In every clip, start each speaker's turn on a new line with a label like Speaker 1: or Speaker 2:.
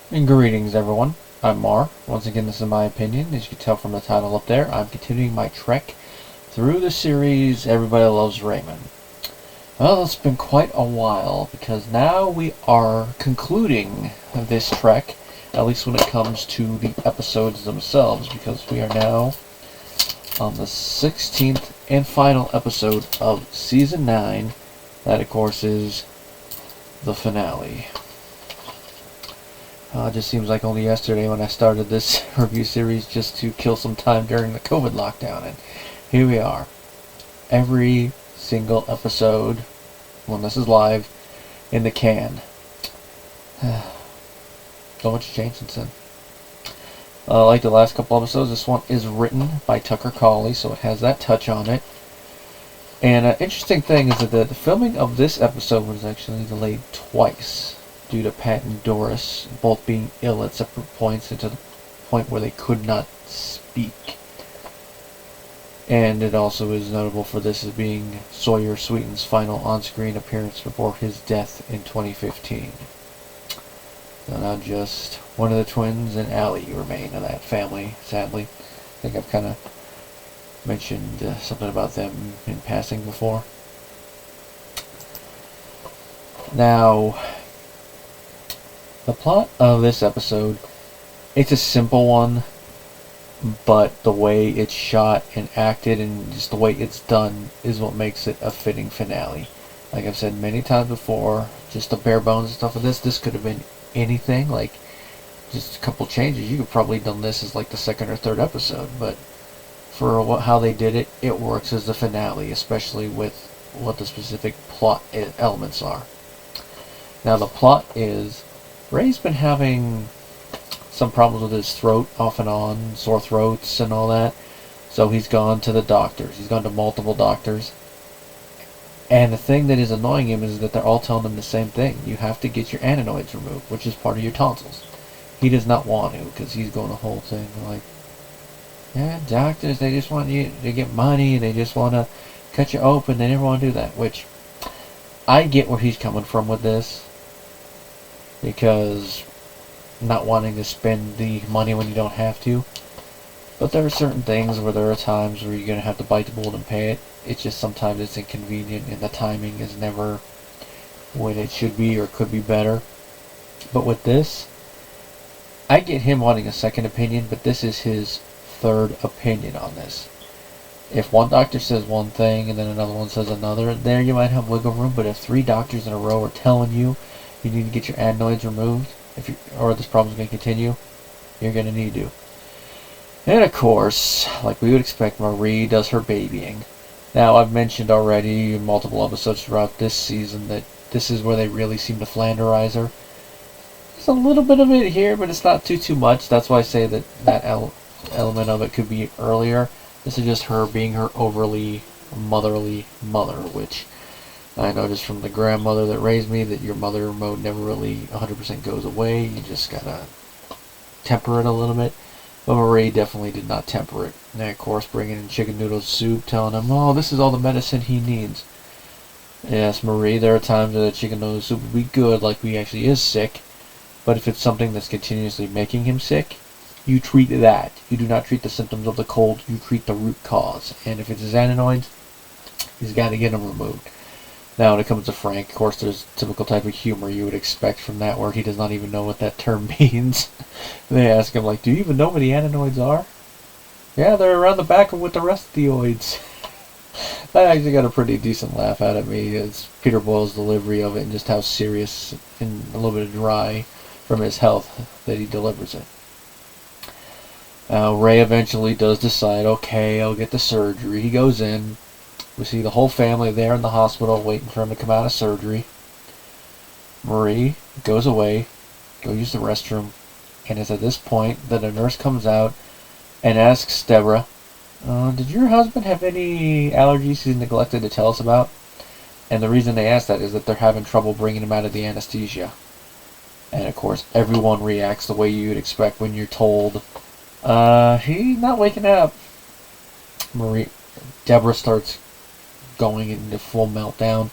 Speaker 1: And greetings, everyone. I'm Mar. Once again, this is my opinion. As you can tell from the title up there, I'm continuing my trek through the series Everybody Loves Raymond. Well, it's been quite a while because now we are concluding this trek, at least when it comes to the episodes themselves, because we are now on the 16th and final episode of Season 9. That, of course, is the finale. It just seems like only yesterday when I started this review series just to kill some time during the COVID lockdown, and here we are. Every single episode, when this is live, in the can. So much changed since then. Like the last couple episodes, this one is written by Tucker Cawley, so it has that touch on it. And an interesting thing is that the filming of this episode was actually delayed twice, due to Pat and Doris both being ill at separate points, and to the point where they could not speak. And it also is notable for this as being Sawyer Sweeten's final on-screen appearance before his death in 2015. So now just one of the twins and Allie remain of that family, sadly. I think I've kind of mentioned something about them in passing before. Now, the plot of this episode, it's a simple one, but the way it's shot and acted and just the way it's done is what makes it a fitting finale. Like I've said many times before, just the bare bones stuff of this could have been anything, like just a couple changes. You could probably done this as like the second or third episode, but for how they did it, it works as the finale, especially with what the specific plot elements are. Now the plot is, Ray's been having some problems with his throat off and on, sore throats and all that. So he's gone to the doctors. He's gone to multiple doctors. And the thing that is annoying him is that they're all telling him the same thing. You have to get your adenoids removed, which is part of your tonsils. He does not want to, because he's going the whole thing like, yeah, doctors, they just want you to get money, they just want to cut you open, they never want to do that. Which, I get where he's coming from with this, because not wanting to spend the money when you don't have to. But there are certain things where there are times where you're going to have to bite the bullet and pay it. It's just sometimes it's inconvenient and the timing is never when it should be or could be better. But with this, I get him wanting a second opinion, but this is his third opinion on this. If one doctor says one thing and then another one says another, there you might have wiggle room. But if 3 doctors in a row are telling you you need to get your adenoids removed, or this problem's going to continue, you're going to need to. And of course, like we would expect, Marie does her babying. Now, I've mentioned already in multiple episodes throughout this season that this is where they really seem to Flanderize her. There's a little bit of it here, but it's not too much. That's why I say that element of it could be earlier. This is just her being her overly motherly mother, which I noticed from the grandmother that raised me that your mother mode never really 100% goes away. You just gotta temper it a little bit. But Marie definitely did not temper it. And of course, bringing in chicken noodle soup, telling him, oh, this is all the medicine he needs. Yes, Marie, there are times that chicken noodle soup would be good, like he actually is sick. But if it's something that's continuously making him sick, you treat that. You do not treat the symptoms of the cold, you treat the root cause. And if it's his adenoids, he's got to get them removed. Now, when it comes to Frank, of course, there's typical type of humor you would expect from that, where he does not even know what that term means. They ask him, like, do you even know what the adenoids are? Yeah, they're around the back of with the rest of the oids. That actually got a pretty decent laugh out of me. It's Peter Boyle's delivery of it and just how serious and a little bit dry from his health that he delivers it. Ray eventually does decide, okay, I'll get the surgery. He goes in. We see the whole family there in the hospital waiting for him to come out of surgery. Marie goes away, go use the restroom, and it's at this point that a nurse comes out and asks Deborah, did your husband have any allergies he's neglected to tell us about? And the reason they ask that is that they're having trouble bringing him out of the anesthesia. And of course, everyone reacts the way you'd expect when you're told, he's not waking up. Deborah starts going into full meltdown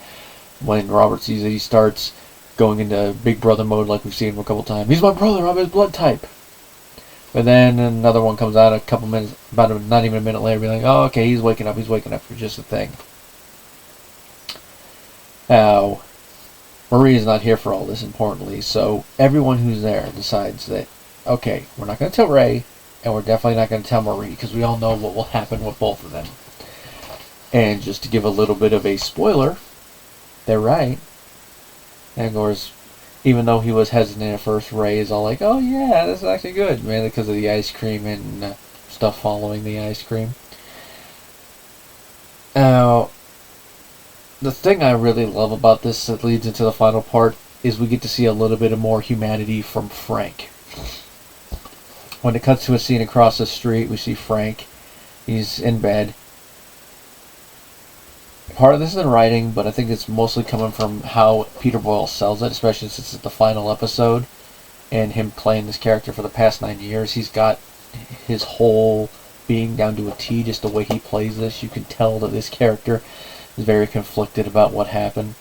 Speaker 1: when Robert sees that he starts going into Big Brother mode like we've seen him a couple times. He's my brother, I'm his blood type. But then another one comes out a couple minutes, not even a minute later, be like, oh, okay, he's waking up for just a thing. Now, Marie is not here for all this, importantly, so everyone who's there decides that, okay, we're not going to tell Ray, and we're definitely not going to tell Marie, because we all know what will happen with both of them. And just to give a little bit of a spoiler, they're right. And of course, even though he was hesitant at first, Ray is all like, oh yeah, this is actually good, mainly because of the ice cream and stuff following the ice cream. Now, the thing I really love about this that leads into the final part is we get to see a little bit of more humanity from Frank. When it cuts to a scene across the street, we see Frank. He's in bed. Part of this is in writing, but I think it's mostly coming from how Peter Boyle sells it, especially since it's the final episode, and him playing this character for the past 9 years. He's got his whole being down to a T, just the way he plays this. You can tell that this character is very conflicted about what happened.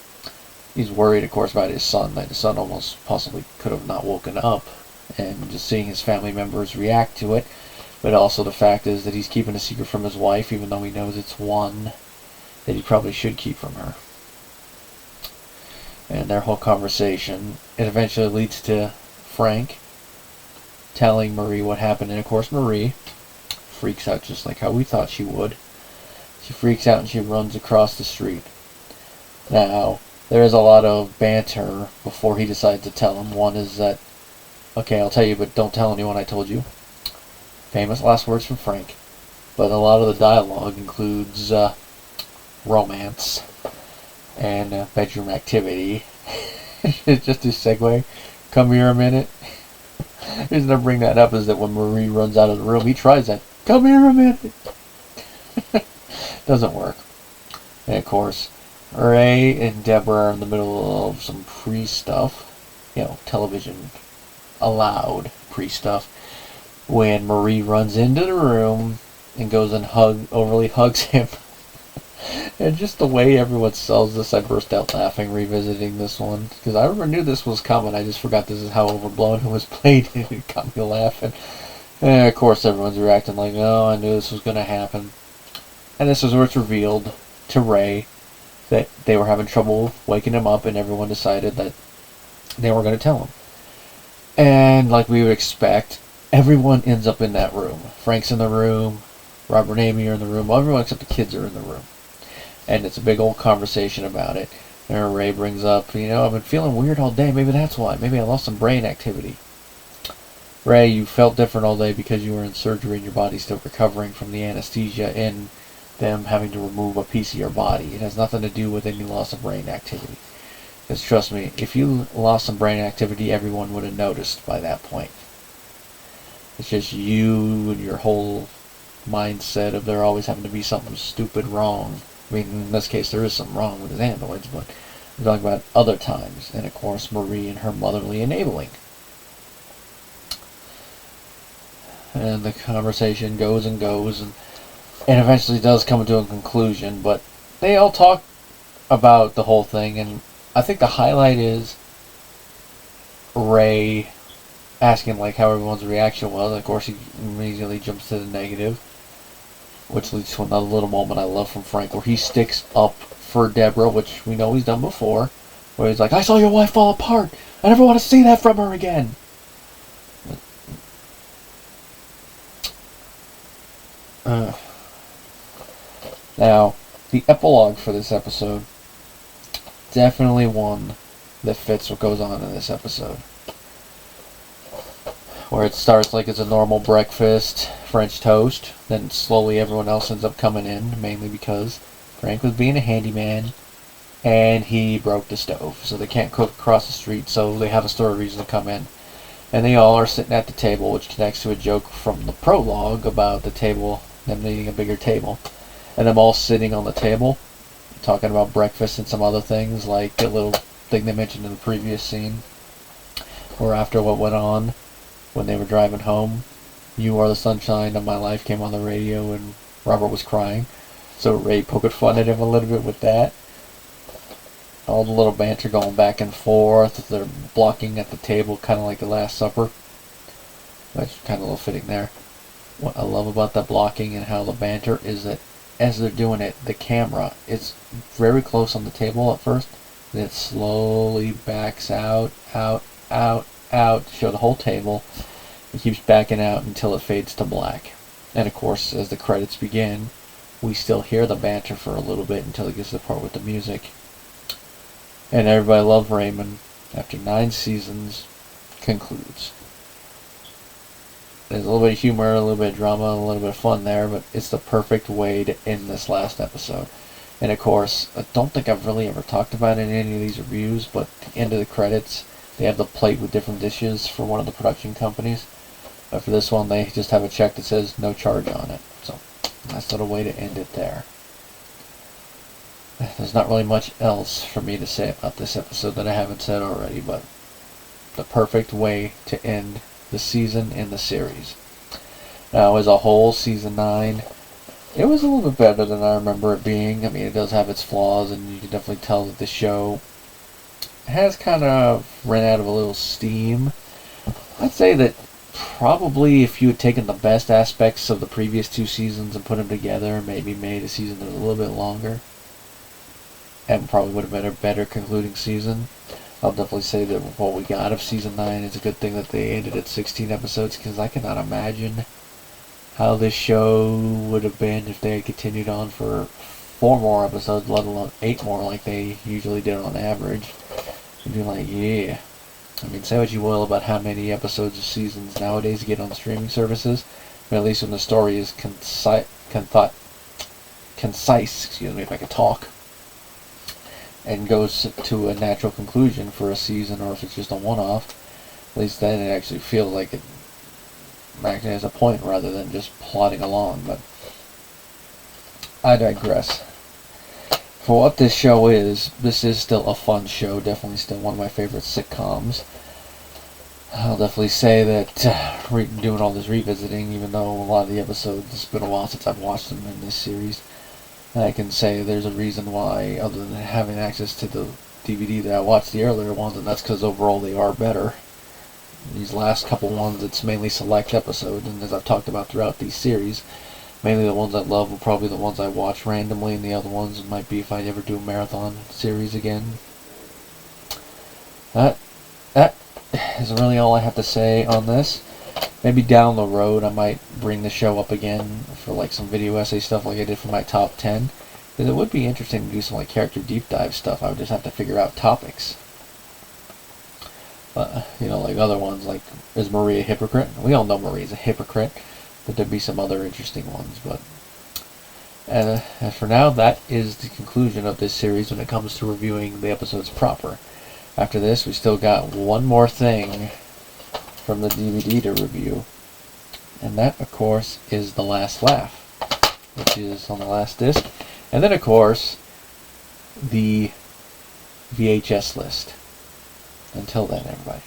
Speaker 1: He's worried, of course, about his son, that his son almost possibly could have not woken up, and just seeing his family members react to it. But also the fact is that he's keeping a secret from his wife, even though he knows it's one that he probably should keep from her. And their whole conversation, it eventually leads to Frank telling Marie what happened. And of course Marie freaks out just like how we thought she would. She freaks out and she runs across the street. Now, there is a lot of banter before he decides to tell him. One is that, okay, I'll tell you, but don't tell anyone I told you. Famous last words from Frank. But a lot of the dialogue includes romance and bedroom activity. Just to segue, come here a minute. The reason I bring that up is that when Marie runs out of the room, he tries that, come here a minute. Doesn't work. And of course, Ray and Deborah are in the middle of some pre-stuff. You know, television allowed pre-stuff. When Marie runs into the room and goes and overly hugs him. And just the way everyone sells this, I burst out laughing revisiting this one. Because I knew this was coming, I just forgot this is how overblown it was played, and it got me laughing. And of course everyone's reacting like, oh, I knew this was going to happen. And this is where it's revealed to Ray that they were having trouble waking him up, and everyone decided that they were going to tell him. And like we would expect, everyone ends up in that room. Frank's in the room, Robert and Amy are in the room, everyone except the kids are in the room. And it's a big old conversation about it. And Ray brings up, you know, I've been feeling weird all day. Maybe that's why. Maybe I lost some brain activity. Ray, you felt different all day because you were in surgery and your body's still recovering from the anesthesia and them having to remove a piece of your body. It has nothing to do with any loss of brain activity. Because trust me, if you lost some brain activity, everyone would have noticed by that point. It's just you and your whole mindset of there always having to be something stupid wrong. I mean, in this case, there is something wrong with his androids, but we're talking about other times. And, of course, Marie and her motherly enabling. And the conversation goes and goes, and eventually does come to a conclusion. But they all talk about the whole thing, and I think the highlight is Ray asking, like, how everyone's reaction was. Of course, he immediately jumps to the negative. Which leads to another little moment I love from Frank, where he sticks up for Deborah, which we know he's done before, where he's like, I saw your wife fall apart. I never want to see that from her again. Now, the epilogue for this episode, definitely one that fits what goes on in this episode. Where it starts like it's a normal breakfast, French toast, then slowly everyone else ends up coming in, mainly because Frank was being a handyman, and he broke the stove, so they can't cook across the street, so they have a store of reason to come in. And they all are sitting at the table, which connects to a joke from the prologue about the table, them needing a bigger table. And them all sitting on the table, talking about breakfast and some other things, like a little thing they mentioned in the previous scene, where after what went on, when they were driving home, You Are the Sunshine of My Life came on the radio and Robert was crying. So Ray poked fun at him a little bit with that. All the little banter going back and forth. They're blocking at the table, kind of like the Last Supper. That's kind of a little fitting there. What I love about that blocking and how the banter is that as they're doing it, the camera is very close on the table at first, then it slowly backs out, out, out, out to show the whole table. It keeps backing out until it fades to black. And of course, as the credits begin, we still hear the banter for a little bit until it gets to the part with the music. And everybody loves Raymond, after 9 seasons, concludes. There's a little bit of humor, a little bit of drama, a little bit of fun there, but it's the perfect way to end this last episode. And of course, I don't think I've really ever talked about it in any of these reviews, but at the end of the credits, they have the plate with different dishes for one of the production companies. But for this one, they just have a check that says no charge on it. So, nice little way to end it there. There's not really much else for me to say about this episode that I haven't said already, but the perfect way to end the season in the series. Now, as a whole, season 9, it was a little bit better than I remember it being. I mean, it does have its flaws, and you can definitely tell that the show has kind of ran out of a little steam. I'd say that probably if you had taken the best aspects of the previous 2 seasons and put them together, maybe made a season that was a little bit longer, and probably would have been a better concluding season. I'll definitely say that what we got of season 9 is a good thing that they ended at 16 episodes, because I cannot imagine how this show would have been if they had continued on for 4 more episodes, let alone 8 more like they usually did on average. You'd be like, yeah. I mean, say what you will about how many episodes of seasons nowadays get on streaming services, but at least when the story is concise, excuse me if I could talk, and goes to a natural conclusion for a season, or if it's just a one-off, at least then it actually feels like it actually has a point rather than just plodding along. But I digress. For what this show is, this is still a fun show, definitely still one of my favorite sitcoms. I'll definitely say that doing all this revisiting, even though a lot of the episodes, it's been a while since I've watched them in this series, I can say there's a reason why, other than having access to the DVD that I watched the earlier ones, and that's because overall they are better. These last couple ones, it's mainly select episodes, and as I've talked about throughout these series, mainly the ones I love are probably the ones I watch randomly, and the other ones might be if I ever do a marathon series again. That is really all I have to say on this. Maybe down the road I might bring the show up again for like some video essay stuff like I did for my top 10. Because it would be interesting to do some like character deep dive stuff. I would just have to figure out topics. But, you know, like other ones, like, is Marie a hypocrite? We all know Marie's a hypocrite, but there'd be some other interesting ones. But for now, that is the conclusion of this series when it comes to reviewing the episodes proper. After this, we still got one more thing from the DVD to review, and that, of course, is The Last Laugh, which is on the last disc, and then, of course, the VHS list. Until then, everybody.